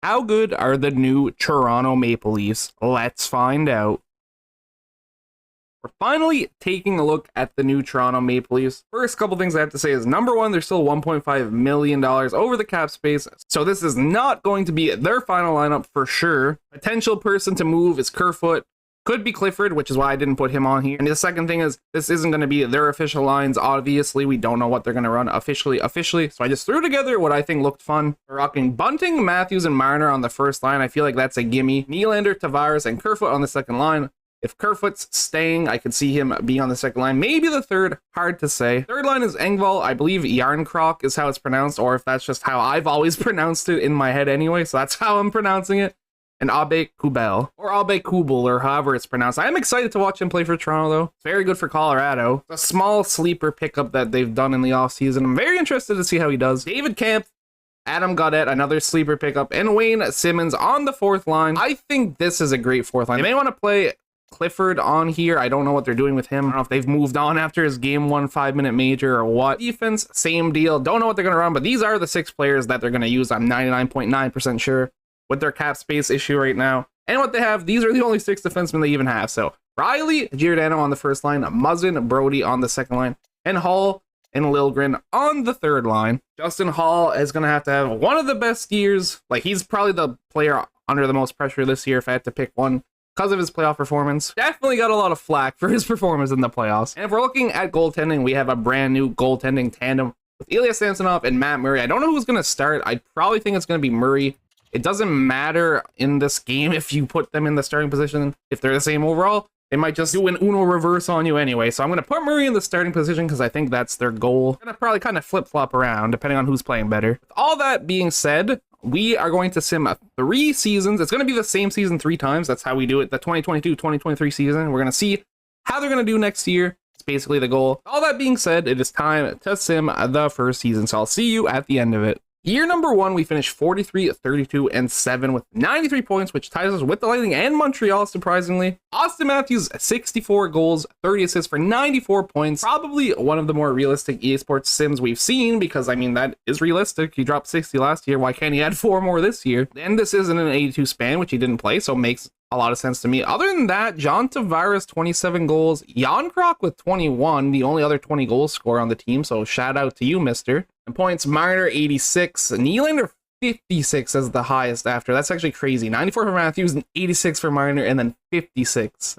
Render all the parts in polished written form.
How good are the new Toronto Maple Leafs? Let's find out. We're finally taking a look at the new Toronto Maple Leafs. First couple things I have to say is, number one, they're still $1.5 million over the cap space, so this is not going to be their final lineup for sure. Potential person to move is Kerfoot. Could be Clifford, which is why I didn't put him on here. And the second thing is, this isn't going to be their official lines. Obviously, we don't know what they're going to run officially. So I just threw together what I think looked fun. We're rocking Bunting, Matthews, and Marner on the first line. I feel like that's a gimme. Nylander, Tavares, and Kerfoot on the second line. If Kerfoot's staying, I could see him being on the second line. Maybe the third, hard to say. Third line is Engvall. I believe Yarncroc is how it's pronounced, or if that's just how I've always pronounced it in my head anyway, so that's how I'm pronouncing it. And Abe Kubel, or Abe Kubel, or however it's pronounced. I am excited to watch him play for Toronto, though. It's very good for Colorado. It's a small sleeper pickup that they've done in the offseason. I'm very interested to see how he does. David Kampf, Adam Gaudette, another sleeper pickup, and Wayne Simmons on the fourth line. I think this is a great fourth line. They may want to play Clifford on here. I don't know what they're doing with him. I don't know if they've moved on after his game 1 5-minute major or what. Defense, same deal. Don't know what they're going to run, but these are the 6 players that they're going to use. I'm 99.9% sure. With their cap space issue right now. And what they have, these are the only 6 defensemen they even have. So Riley, Giordano on the first line, Muzzin, Brody on the second line, and Hall and Liljegren on the third line. Justin Hall is going to have one of the best years. Like, he's probably the player under the most pressure this year if I had to pick one, because of his playoff performance. Definitely got a lot of flack for his performance in the playoffs. And if we're looking at goaltending, we have a brand new goaltending tandem with Ilya Samsonov and Matt Murray. I don't know who's going to start. I probably think it's going to be Murray. It doesn't matter in this game if you put them in the starting position. If they're the same overall, they might just do an Uno reverse on you anyway. So I'm going to put Murray in the starting position because I think that's their goal. I'm going to probably kind of flip-flop around depending on who's playing better. With all that being said, we are going to sim 3 seasons. It's going to be the same season 3 times. That's how we do it. The 2022-2023 season. We're going to see how they're going to do next year. It's basically the goal. All that being said, it is time to sim the first season. So I'll see you at the end of it. Year number 1, we finished 43, 32, and 7 with 93 points, which ties us with the Lightning and Montreal, surprisingly. Austin Matthews, 64 goals, 30 assists for 94 points. Probably one of the more realistic EA Sports sims we've seen, because, I mean, that is realistic. He dropped 60 last year. Why can't he add 4 more this year? And this isn't an 82 span, which he didn't play, so it makes a lot of sense to me. Other than that, John Tavares, 27 goals. Yarncroc with 21, the only other 20 goal scorer on the team, so shout out to you, mister. And points, Marner, 86. Nylander, 56 as the highest after. That's actually crazy. 94 for Matthews, 86 for Marner, and then 56.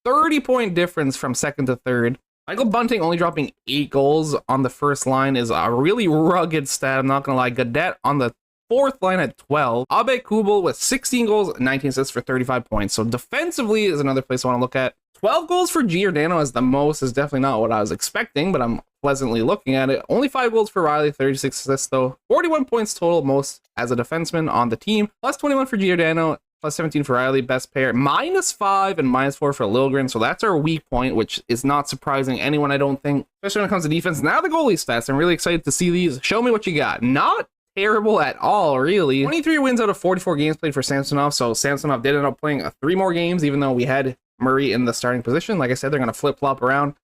30-point difference from second to third. Michael Bunting only dropping 8 goals on the first line is a really rugged stat, I'm not going to lie. Gaudette on the fourth line at 12. Abe Kubel with 16 goals, 19 assists for 35 points. So defensively is another place I want to look at. 12 goals for Giordano as the most is definitely not what I was expecting, but I'm pleasantly looking at it. Only 5 goals for Riley, 36 assists though. 41 points total, most as a defenseman on the team. Plus 21 for Giordano, plus 17 for Riley, best pair. -5 and -4 for Liljegren, so that's our weak point, which is not surprising anyone, I don't think, especially when it comes to defense. Now the goalie stats, I'm really excited to see these. Show me what you got. Not terrible at all, really. 23 wins out of 44 games played for Samsonov, so Samsonov did end up playing 3 more games, even though we had Murray in the starting position. Like I said, they're going to flip-flop around.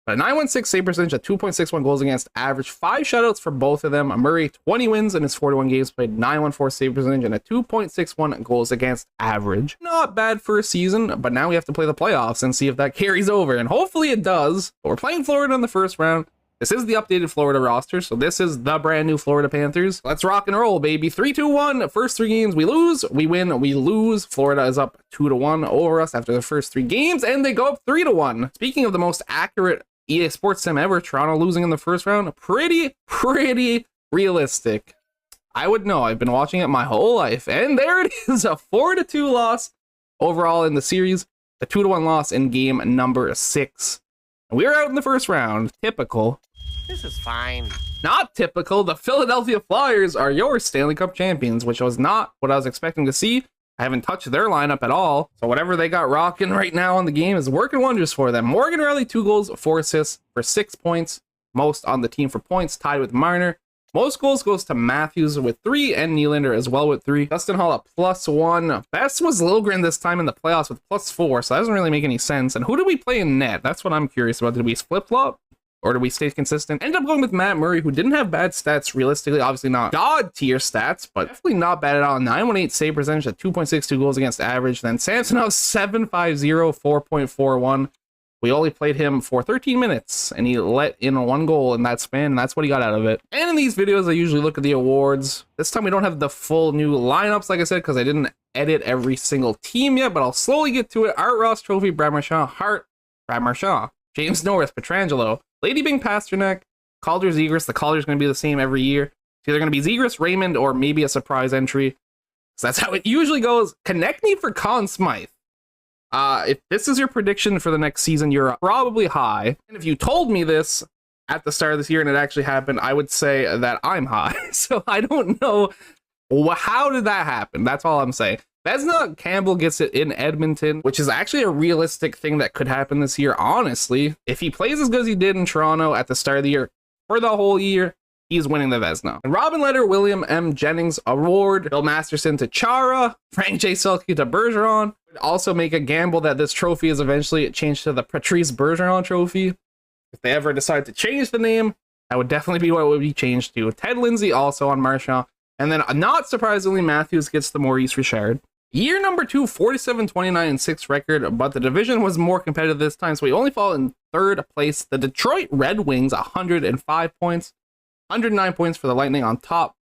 But a 916 save percentage, a 2.61 goals against average, 5 shutouts for both of them. Murray, 20 wins in his 41 games played, 914 save percentage, and a 2.61 goals against average. Not bad for a season, but now we have to play the playoffs and see if that carries over, and hopefully it does. But we're playing Florida in the first round. This is the updated Florida roster, so this is the brand new Florida Panthers. Let's rock and roll, baby. 3-2-1. First 3 games, we lose. We win, we lose. Florida is up 2-1 over us after the first 3 games, and they go up 3-1. Speaking of the most accurate EA Sports sim ever, Toronto losing in the first round, pretty realistic. I would know. I've been watching it my whole life, and there it is, a 4-2 loss overall in the series, a 2-1 loss in game number 6. We're out in the first round. Typical. This is fine. Not typical. The Philadelphia Flyers are your Stanley Cup champions, which was not what I was expecting to see. I haven't touched their lineup at all. So whatever they got rocking right now on the game is working wonders for them. Morgan Riley, 2 goals, 4 assists for 6 points. Most on the team for points, tied with Marner. Most goals goes to Matthews with 3 and Nylander as well with 3. Justin Hall at +1. Best was Liljegren this time in the playoffs with +4, so that doesn't really make any sense. And who did we play in net? That's what I'm curious about. Did we flip-flop? or do we stay consistent? Ended up going with Matt Murray, who didn't have bad stats realistically. Obviously not god tier stats, but definitely not bad at all. 918 save percentage at 2.62 goals against average. Then Samsonov 750, 4.41. We only played him for 13 minutes, and he let in 1 goal in that span, and that's what he got out of it. And in these videos, I usually look at the awards. This time we don't have the full new lineups, like I said, because I didn't edit every single team yet, but I'll slowly get to it. Art Ross Trophy, Brad Marchand, Hart, Brad Marchand, James Norris, Pietrangelo, Lady Bing Pasternak, Calder Zegras. The Calder's going to be the same every year. It's either going to be Zegras, Raymond, or maybe a surprise entry. So that's how it usually goes. Connect me for Conn Smythe. If this is your prediction for the next season, you're probably high. And if you told me this at the start of this year and it actually happened, I would say that I'm high. So I don't know how did that happen. That's all I'm saying. Vezina Campbell gets it in Edmonton, which is actually a realistic thing that could happen this year, honestly. If he plays as good as he did in Toronto at the start of the year for the whole year, he's winning the Vezina. And Robin Lehter, William M. Jennings Award, Bill Masterson to Chara, Frank J. Selke to Bergeron. Would also make a gamble that this trophy is eventually changed to the Patrice Bergeron Trophy. If they ever decide to change the name, that would definitely be what it would be changed to. Ted Lindsay also on Marchand. And then, not surprisingly, Matthews gets the Maurice Richard. Year number 2, 47-29-6 record, but the division was more competitive this time, so we only fall in 3rd place. The Detroit Red Wings, 105 points. 109 points for the Lightning on top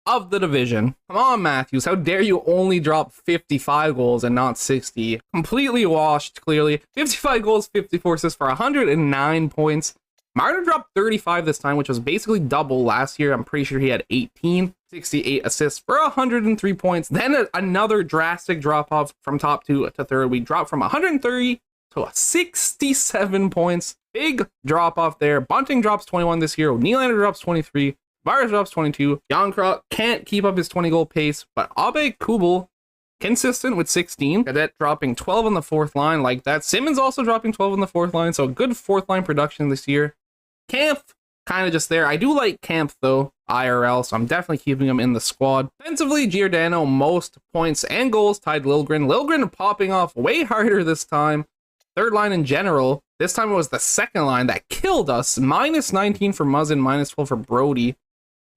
of the division. Come on, Matthews. How dare you only drop 55 goals and not 60? Completely washed, clearly. 55 goals, 54 assists for 109 points. Marner dropped 35 this time, which was basically double last year. I'm pretty sure he had 18. 68 assists for 103 points. Then another drastic drop-off from top 2 to 3rd. We dropped from 130 to 67 points. Big drop-off there. Bunting drops 21 this year. Nylander drops 23. Varus drops 22. Jankroc can't keep up his 20-goal pace, but Abe Kubel consistent with 16. Cadet dropping 12 on the 4th line like that. Simmons also dropping 12 on the 4th line, so good 4th line production this year. Kampf kind of just there. I do like Kampf, though, IRL, so I'm definitely keeping him in the squad. Defensively, Giordano, most points and goals tied Liljegren. Liljegren popping off way harder this time. 3rd line in general. This time it was the 2nd line that killed us. Minus 19 for Muzzin, minus 12 for Brody.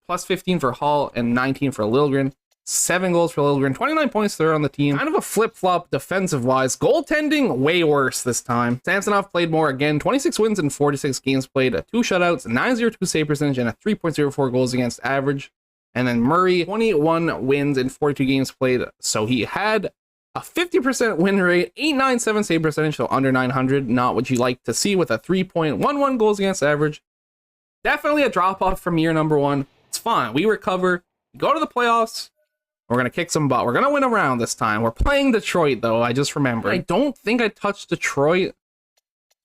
Plus 15 for Hall and 19 for Liljegren. 7 goals for Liljegren. 29 points there on the team. Kind of a flip-flop defensive-wise. Goaltending, way worse this time. Samsonov played more again. 26 wins in 46 games played. 2 shutouts, 902 save percentage, and a 3.04 goals against average. And then Murray, 21 wins in 42 games played. So he had a 50% win rate, 897 save percentage, so under 900. Not what you like to see with a 3.11 goals against average. Definitely a drop-off from year number 1. It's fine. We recover. Go to the playoffs. We're going to kick some butt. We're going to win a round this time. We're playing Detroit, though. I just remembered. I don't think I touched Detroit.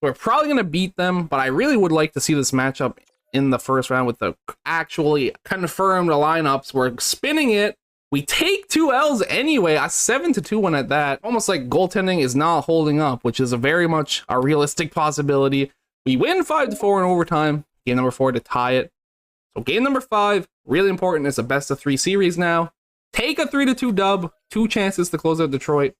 We're probably going to beat them, but I really would like to see this matchup in the first round with the actually confirmed lineups. We're spinning it. We take 2 L's anyway. A 7-2 win at that. Almost like goaltending is not holding up, which is a very much a realistic possibility. We win 5-4 in overtime. Game number 4 to tie it. So game number 5, really important. It's a best-of-3 series now. Take a 3-2 dub, 2 chances to close out Detroit.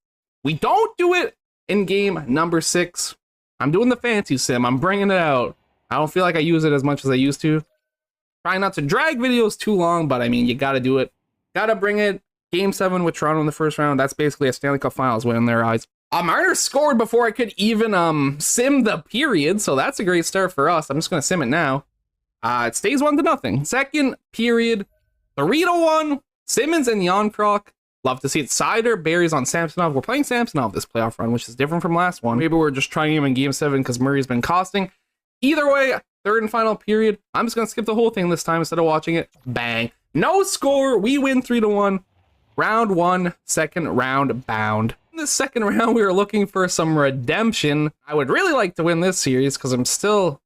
We don't do it in game number 6. I'm doing the fancy sim. I'm bringing it out. I don't feel like I use it as much as I used to. Trying not to drag videos too long, but I mean, you got to do it. Got to bring it. Game 7 with Toronto in the first round. That's basically a Stanley Cup Finals win in their eyes. Marner scored before I could even sim the period, so that's a great start for us. I'm just going to sim it now. It stays 1-0. Second period, 3-1. Simmons and Jankroc. Love to see it. Sider, Barry's on Samsonov. We're playing Samsonov this playoff run, which is different from last one. Maybe we're just trying him in game 7 because Murray's been costing. Either way, 3rd and final period. I'm just going to skip the whole thing this time instead of watching it. Bang. No score. We win 3-1. Round 1, 2nd round bound. In the 2nd round, we were looking for some redemption. I would really like to win this series because I'm still...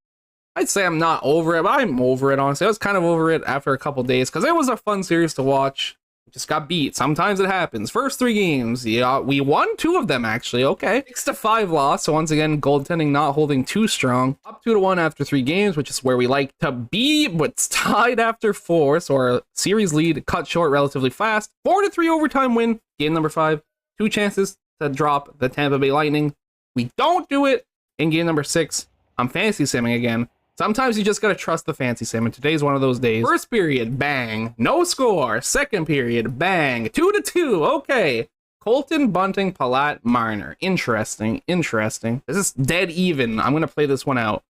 I'd say I'm not over it, but I'm over it, honestly. I was kind of over it after a couple days because it was a fun series to watch. Just got beat. Sometimes it happens. First 3 games, yeah, we won 2 of them, actually. Okay. 6-5 loss. So once again, goaltending not holding too strong. Up 2-1 after 3 games, which is where we like to be, but it's tied after 4. So our series lead cut short relatively fast. 4-3 overtime win. Game number 5. 2 chances to drop the Tampa Bay Lightning. We don't do it in game number 6. I'm fantasy simming again. Sometimes you just gotta trust the fancy sim, and today's one of those days. First period, bang, no score. Second period, bang, 2-2, okay. Colton, Bunting, Palat, Marner. Interesting. This is dead even. I'm gonna play this one out.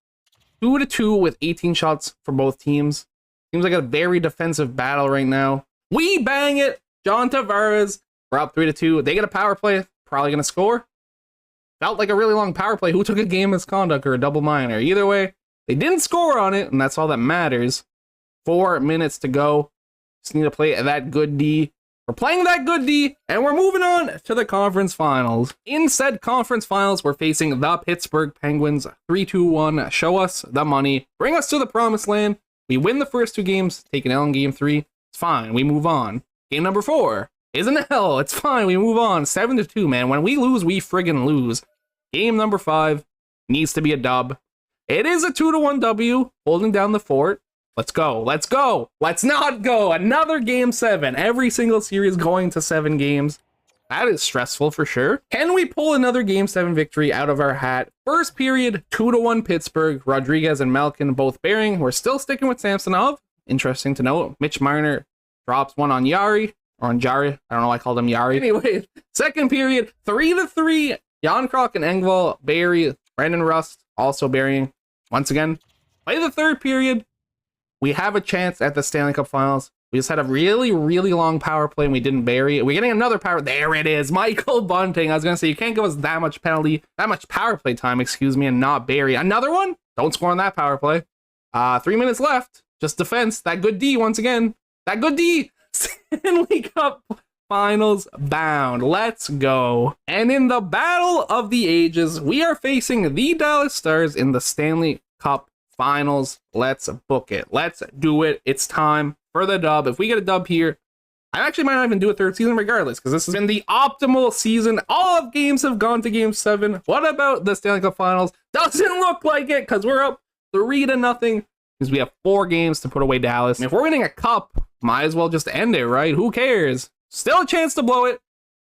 2-2 with 18 shots for both teams. Seems like a very defensive battle right now. We bang it. John Tavares. We're up 3-2. They get a power play. Probably gonna score. Felt like a really long power play. Who took a game misconduct or a double minor? Either way, they didn't score on it, and that's all that matters. 4 minutes to go. Just need to play that good D. We're playing that good D, and we're moving on to the conference finals. In said conference finals, we're facing the Pittsburgh Penguins. 3-2-1. Show us the money. Bring us to the promised land. We win the first 2 games, take an L in game 3. It's fine. We move on. Game number 4 is an L. It's fine. We move on. 7-2, man. When we lose, we friggin' lose. Game number 5 needs to be a dub. It is a 2-1 W, holding down the fort. Let's go. Let's go. Let's not go. Another game 7. Every single series going to 7 games. That is stressful for sure. Can we pull another game 7 victory out of our hat? First period, 2-1 Pittsburgh. Rodriguez and Malkin both bearing. We're still sticking with Samsonov. Interesting to note. Mitch Marner drops one on Yari. Or on Jari. I don't know why I called him Yari. Anyway, second period, 3-3. Jan Krok and Engvall bury. Brandon Rust also burying. Once again, play the third period. We have a chance at the Stanley Cup Finals. We just had a really, really long power play and we didn't bury it. We're getting another power. There it is. Michael Bunting. I was going to say, you can't give us that much power play time, and not bury. Another one? Don't score on that power play. 3 minutes left. Just defense. That good D once again. That good D. Stanley Cup Finals bound. Let's go. And in the battle of the ages, we are facing the Dallas Stars in the Stanley Cup Finals. Let's book it. Let's do it. It's time for the dub. If we get a dub here, I actually might not even do a third season regardless, because this has been the optimal season. All of games have gone to game 7. What about the Stanley Cup Finals? Doesn't look like it, because we're up 3-0, because we have 4 games to put away Dallas. And if we're winning a cup, might as well just end it, right? Who cares? Still a chance to blow it.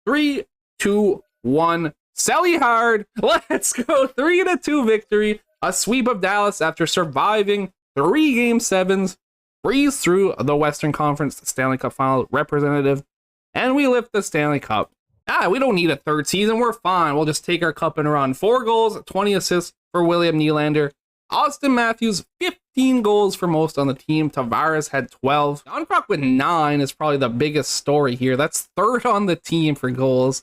3, 2, 1. Sally hard. Let's go. 3-2 victory. A sweep of Dallas after surviving 3 game 7s. Breeze through the Western Conference Stanley Cup Final representative. And we lift the Stanley Cup. We don't need a third season. We're fine. We'll just take our cup and run. 4 goals, 20 assists for William Nylander. Austin Matthews, 15 goals for most on the team. Tavares had 12. Jan Krok with 9 is probably the biggest story here. That's 3rd on the team for goals.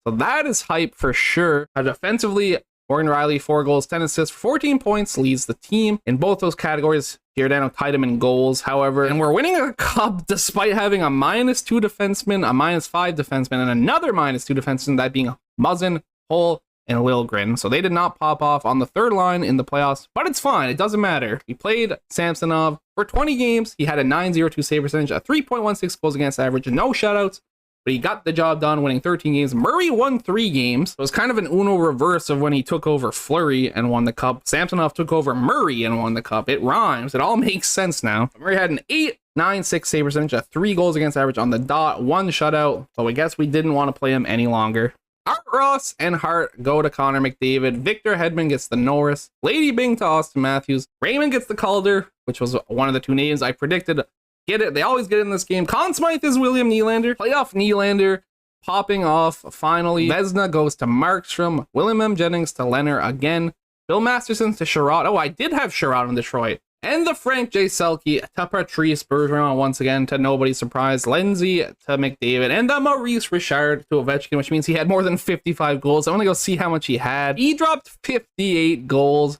So that is hype for sure. Defensively, Morgan Riley, 4 goals, 10 assists, 14 points, leads the team in both those categories. Giordano tied him in goals, however, and we're winning a cup despite having a -2 defenseman, a -5 defenseman, and another -2 defenseman, that being Muzzin, Hull, and Liljegren. So they did not pop off on the third line in the playoffs, but it's fine. It doesn't matter. We played Samsonov for 20 games. He had a .902 save percentage, a 3.16 goals against average, and no shutouts. But he got the job done, winning 13 games. Murray won 3 games. It was kind of an Uno reverse of when he took over Fleury and won the cup. Samsonov took over Murray and won the cup. It rhymes. It all makes sense now. Murray had an 8.96 save percentage, a 3 goals against average on the dot, 1 shutout. So I guess we didn't want to play him any longer. Art Ross and Hart go to Connor McDavid. Victor Hedman gets the Norris. Lady Bing to Austin Matthews. Raymond gets the Calder, which was one of the 2 names I predicted. Get it. They always get in this game. Conn Smythe is William Nylander. Playoff Nylander popping off finally. Vezina goes to Markstrom. William M. Jennings to Leonard again. Bill Masterson to Sherrod. Oh, I did have Sherrod in Detroit. And the Frank J. Selke to Patrice Bergeron once again, to nobody's surprise. Lindsay to McDavid. And the Maurice Richard to Ovechkin, which means he had more than 55 goals. I want to go see how much he had. He dropped 58 goals.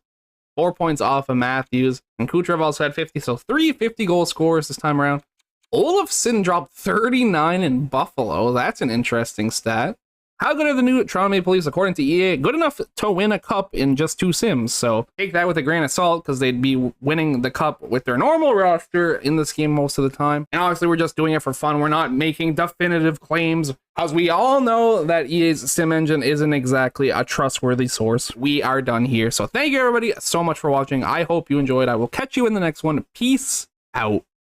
4 points off of Matthews. And Kucherov also had 50, so 3 50-goal scorers this time around. Olofsson dropped 39 in Buffalo. That's an interesting stat. How good are the new Toronto Maple Leafs according to EA? Good enough to win a cup in just 2 sims. So take that with a grain of salt, because they'd be winning the cup with their normal roster in this game most of the time. And obviously we're just doing it for fun. We're not making definitive claims, as we all know that EA's sim engine isn't exactly a trustworthy source. We are done here. So thank you everybody so much for watching. I hope you enjoyed. I will catch you in the next one. Peace out.